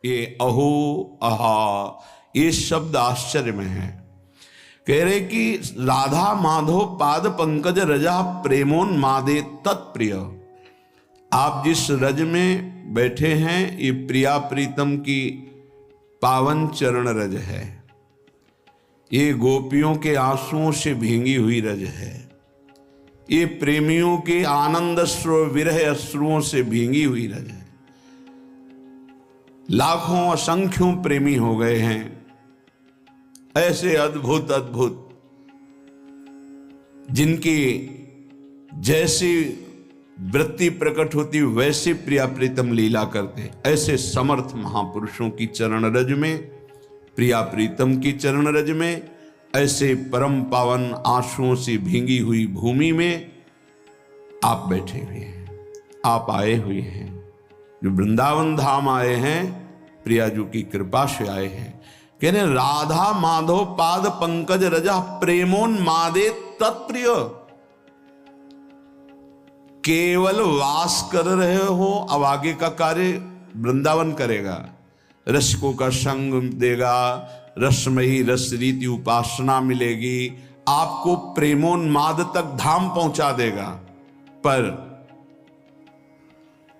ये अहो अहा ये शब्द आश्चर्य में है। कह रहे कि राधा माधव पाद पंकज रजा प्रेमोन्मादे तत्प्रिय। आप जिस रज में बैठे हैं ये प्रिया प्रीतम की पावन चरण रज है। ये गोपियों के आंसुओं से भींगी हुई रज है। ये प्रेमियों के आनंद अश्रु विरह अश्रुओं से भींगी हुई रज है। लाखों असंख्यों प्रेमी हो गए हैं। ऐसे अद्भुत अद्भुत जिनकी जैसी वृत्ति प्रकट होती वैसे प्रिया प्रीतम लीला करते, ऐसे समर्थ महापुरुषों की चरण रज में, प्रिया प्रीतम की चरण रज में, ऐसे परम पावन आंसुओं से भींगी हुई भूमि में आप बैठे हुए हैं, आप आए हुए हैं। जो वृंदावन धाम आए हैं, प्रियाजू की कृपा से आए हैं। कहने राधा माधव पाद पंकज रजा प्रेमोन्मादे तत्प्रिय। केवल वास कर रहे हो, अब आगे का कार्य वृंदावन करेगा। रसिकों का संग देगा, रसमयी रस रीति उपासना मिलेगी, आपको प्रेमोन्माद तक धाम पहुंचा देगा। पर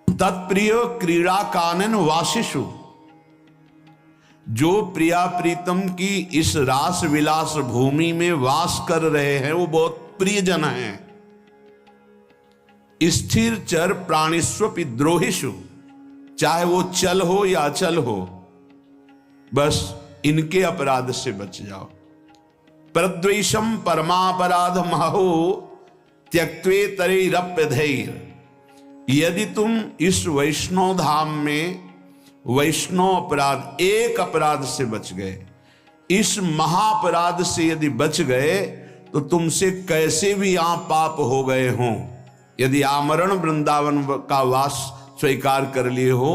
तत्प्रिय क्रीड़ा कानन वासिषु, जो प्रिया प्रीतम की इस रास विलास भूमि में वास कर रहे हैं वो बहुत प्रियजन हैं। स्थिर चर प्राणिस्वपि द्रोहिषु, चाहे वो चल हो या अचल हो, बस इनके अपराध से बच जाओ। प्रद्वेषम परमापराध महो त्यक्त्वे तरेरप्य धैर्य। यदि तुम इस वैष्णव धाम में वैष्णव अपराध, एक अपराध से बच गए, इस महाअपराध से यदि बच गए, तो तुमसे कैसे भी यहां पाप हो गए हों, यदि आमरण वृंदावन का वास स्वीकार कर लिए हो,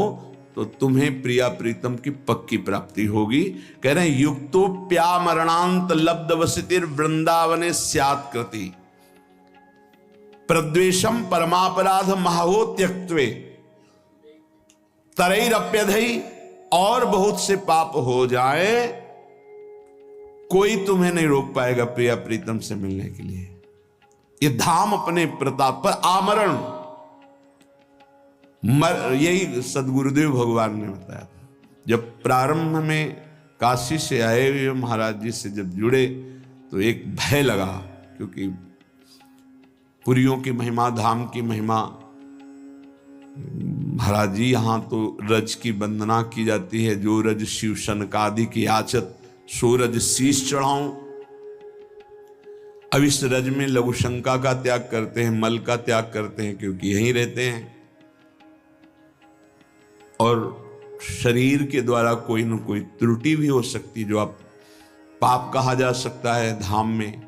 तो तुम्हें प्रिया प्रीतम की पक्की प्राप्ति होगी। कह रहे हैं युक्तोप्यामरणांत लब्ध वसितिर वृंदावने स्यात् कृति। प्रद्वेषम परमापराध महो त्यक्त्वे तरैरप्यधई। और बहुत से पाप हो जाए, कोई तुम्हें नहीं रोक पाएगा प्रिया प्रीतम से मिलने के लिए। ये धाम अपने प्रताप पर आमरण, यही सदगुरुदेव भगवान ने बताया था। जब प्रारंभ में काशी से आए हुए महाराज जी से जब जुड़े तो एक भय लगा, क्योंकि पुरियों की महिमा, धाम की महिमा, महाराज जी यहाँ तो रज की वंदना की जाती है। जो रज शिव सनकादि की आचत, सो रज शीश चढ़ाऊं। अब इस रज में लघु शंका का त्याग करते हैं, मल का त्याग करते हैं, क्योंकि यहीं रहते हैं। और शरीर के द्वारा कोई न कोई त्रुटि भी हो सकती, जो आप पाप कहा जा सकता है धाम में,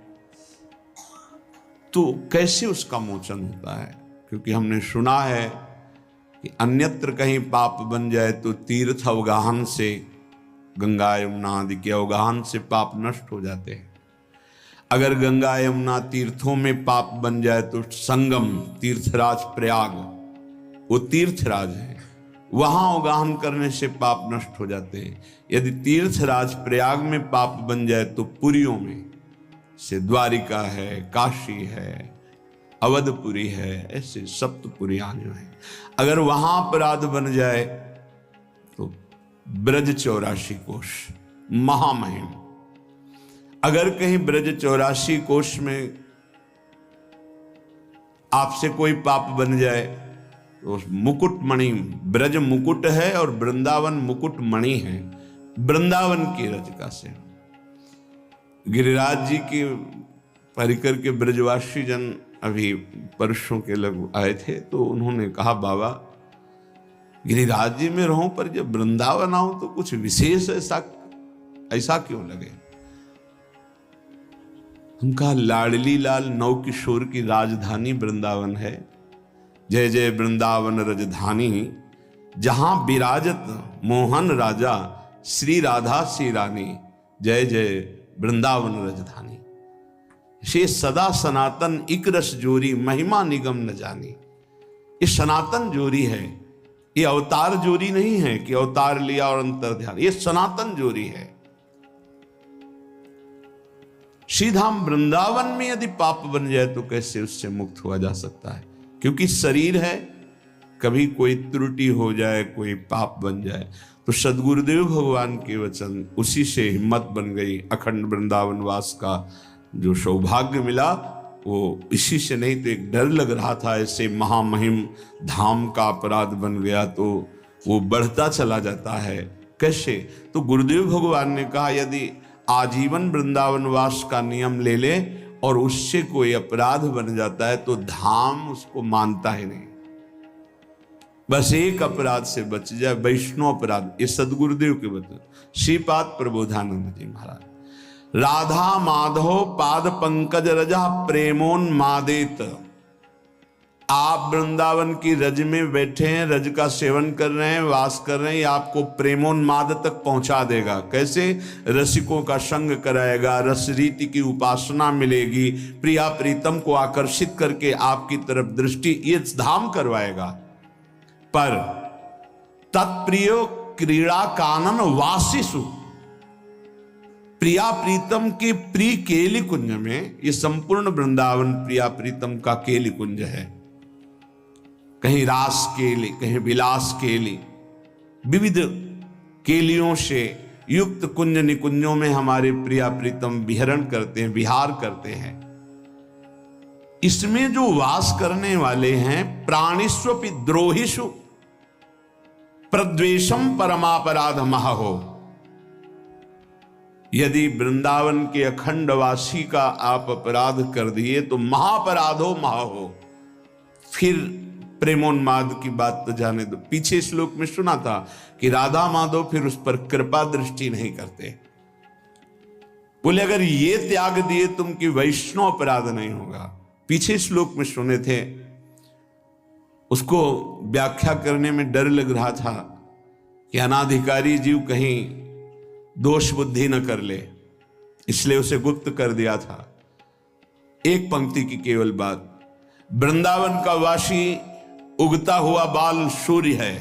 तो कैसे उसका मोचन होता है? क्योंकि हमने सुना है कि अन्यत्र कहीं पाप बन जाए तो तीर्थ अवगाहन से, गंगा यमुना आदि के अवगाहन से पाप नष्ट हो जाते हैं। अगर गंगा यमुना तीर्थों में पाप बन जाए तो संगम तीर्थराज प्रयाग, वो तीर्थराज है, वहां अवगाहन करने से पाप नष्ट हो जाते हैं। यदि तीर्थराज प्रयाग में पाप बन जाए तो पुरियों में से द्वारिका है, काशी है, अवधपुरी है, ऐसे सप्तपुरियां जो है, अगर वहां अपराध बन जाए तो ब्रज 84 कोश महामहिम। अगर कहीं ब्रज 84 कोश में आपसे कोई पाप बन जाए तो मुकुट मणि, ब्रज मुकुट है और वृंदावन मुकुट मणि है, वृंदावन की रजिका से। गिरिराज जी की परिकर के ब्रजवासी जन अभी परसों के लग आए थे, तो उन्होंने कहा बाबा गिरिराज जी में रहूं, पर जब वृंदावन आऊं तो कुछ विशेष ऐसा क्यों लगे? हम कहा लाडली लाल नौ किशोर की राजधानी वृंदावन है। जय जय वृंदावन रजधानी, जहां विराजत मोहन राजा, श्री राधा श्री रानी, जय जय वृंदावन रजधानी। से सदा सनातन इक रस जोरी, महिमा निगम न जानी। ये सनातन जोरी है, ये अवतार जोरी नहीं है कि अवतार लिया और अंतर ध्यान, ये सनातन जोरी है। श्रीधाम वृंदावन में यदि पाप बन जाए तो कैसे उससे मुक्त हुआ जा सकता है? क्योंकि शरीर है, कभी कोई त्रुटि हो जाए, कोई पाप बन जाए, तो सदगुरुदेव भगवान के वचन, उसी से हिम्मत बन गई। अखंड वृंदावन वास का जो सौभाग्य मिला वो इसी से, नहीं तो एक डर लग रहा था ऐसे महामहिम धाम का अपराध बन गया तो वो बढ़ता चला जाता है कैसे। तो गुरुदेव भगवान ने कहा यदि आजीवन वृंदावन वास का नियम ले ले और उससे कोई अपराध बन जाता है तो धाम उसको मानता ही नहीं। बस एक अपराध से बच जाए, वैष्णव अपराध। ये सदगुरुदेव के वचन, श्रीपाद प्रबोधानंद जी महाराज। राधा माधव पाद पंकज रजा प्रेमोन्मादेत। आप वृंदावन की रज में बैठे हैं, रज का सेवन कर रहे हैं, वास कर रहे हैं, ये आपको प्रेमोन्माद तक पहुंचा देगा। कैसे? रसिकों का संग कराएगा, रस रीति की उपासना मिलेगी, प्रिया प्रीतम को आकर्षित करके आपकी तरफ दृष्टि, ये धाम करवाएगा। पर तत्प्रियो क्रीड़ा कानन वासिसु, प्रिया प्रीतम के प्रिय केली कुंज में, ये संपूर्ण वृंदावन प्रिया प्रीतम का केली कुंज है। कहीं रास केली, कहीं विलास केली, विविध केलियों से युक्त कुंज निकुंजों में हमारे प्रिया प्रीतम विहरण करते हैं, विहार करते हैं। इसमें जो वास करने वाले हैं, प्राणिस्वपि द्रोहिषु प्रद्वेषम परमापराध महो। यदि वृंदावन के अखंड वासी का आप अपराध कर दिए तो महापराधो महो। फिर प्रेमोन्माद की बात तो जाने दो, पीछे श्लोक में सुना था कि राधा माधव फिर उस पर कृपा दृष्टि नहीं करते। बोले अगर ये त्याग दिए तुम कि वैष्णव अपराध नहीं होगा। पीछे श्लोक में सुने थे, उसको व्याख्या करने में डर लग रहा था कि अनाधिकारी जीव कहीं दोष बुद्धि न कर ले, इसलिए उसे गुप्त कर दिया था। एक पंक्ति की केवल बात, वृंदावन का वासी उगता हुआ बाल सूर्य है,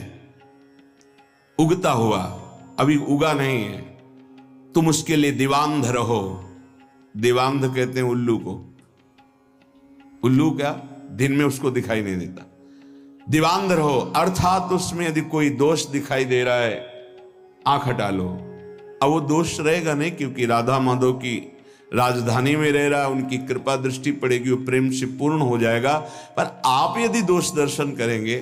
उगता हुआ, अभी उगा नहीं है। तुम उसके लिए दिवांध रहो। दिवांध कहते हैं उल्लू को। उल्लू क्या? दिन में उसको दिखाई नहीं देता। दिवांध रहो अर्थात उसमें यदि कोई दोष दिखाई दे रहा है, आंख हटा लो। अब वो दोष रहेगा नहीं, क्योंकि राधा माधव की राजधानी में रह रहा है, उनकी कृपा दृष्टि पड़ेगी, वो प्रेम से पूर्ण हो जाएगा। पर आप यदि दोष दर्शन करेंगे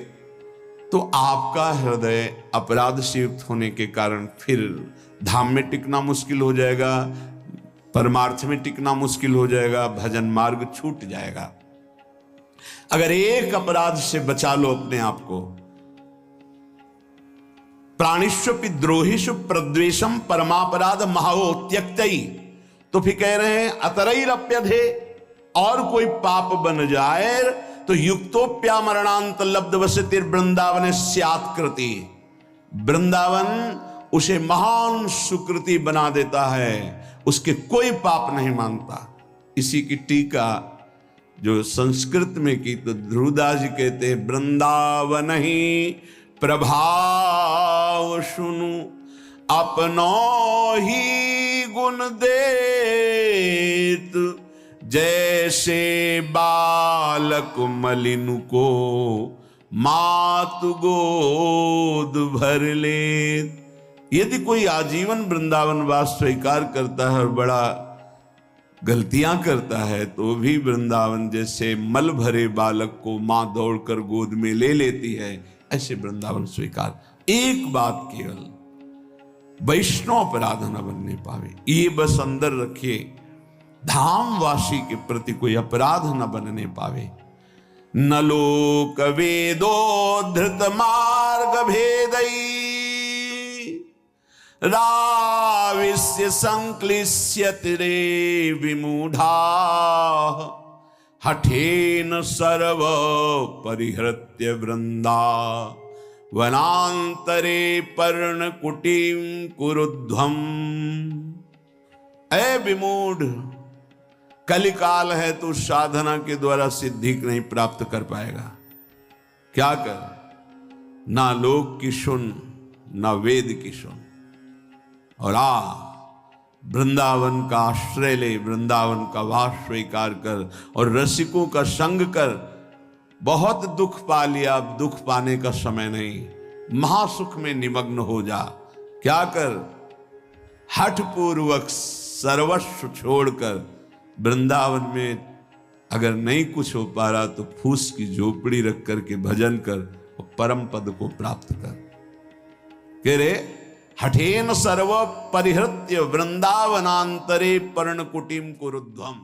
तो आपका हृदय अपराध से युक्त होने के कारण फिर धाम में टिकना मुश्किल हो जाएगा, परमार्थ में टिकना मुश्किल हो जाएगा, भजन मार्ग छूट जाएगा। अगर एक अपराध से बचा लो अपने आप को, प्राणिष्वपि द्रोहिषु प्रद्वेषम परमापराध महो त्यक्तई, तो फिर कह रहे हैं अतरैरप्यधे, और कोई पाप बन जाए तो युक्तोप्या मरणांत लब्ध वसतिर वृंदावन स्यात्कृति। वृंदावन उसे महान सुकृति बना देता है, उसके कोई पाप नहीं मानता। इसी की टीका जो संस्कृत में की तो ध्रुवदास जी कहते हैं, वृंदावन ही प्रभाव सुनु अपनो ही गुण देत, जैसे बालक मलिन को मातु गोद भर ले। यदि कोई आजीवन वृंदावन वास स्वीकार करता है और बड़ा गलतियां करता है तो भी वृंदावन जैसे मल भरे बालक को मां दौड़कर गोद में ले लेती है, ऐसे वृंदावन स्वीकार। एक बात केवल, वैष्णव अपराध न बनने पावे, ये बस अंदर रखिए, धामवासी के प्रति कोई अपराध न बनने पावे। न लोक वेदो धृत मार्ग भेदई राविस्य संक्लिश्यति रे विमूढ़ा, हठेन सर्व परिहृत्य वृंदा वनांतरे पर्ण कुटीम कुरुध्वम। ऐ विमूढ़, कलिकाल है तो साधना के द्वारा सिद्धि नहीं प्राप्त कर पाएगा। क्या कर? ना लोक की सुन ना वेद की सुन, और वृंदावन का आश्रय ले, वृंदावन का वास स्वीकार कर और रसिकों का संग कर। बहुत दुख पा लिया, अब दुख पाने का समय नहीं, महासुख में निमग्न हो जा। क्या कर, हठ पूर्वक सर्वस्व छोड़कर वृंदावन में अगर नहीं कुछ हो पा रहा तो फूस की झोपड़ी रख करके भजन कर और परम पद को प्राप्त कर। कह रे हठेन सर्व परिहृत्य वृंदावनांतरे पर्णकुटीम कुरुध्वम।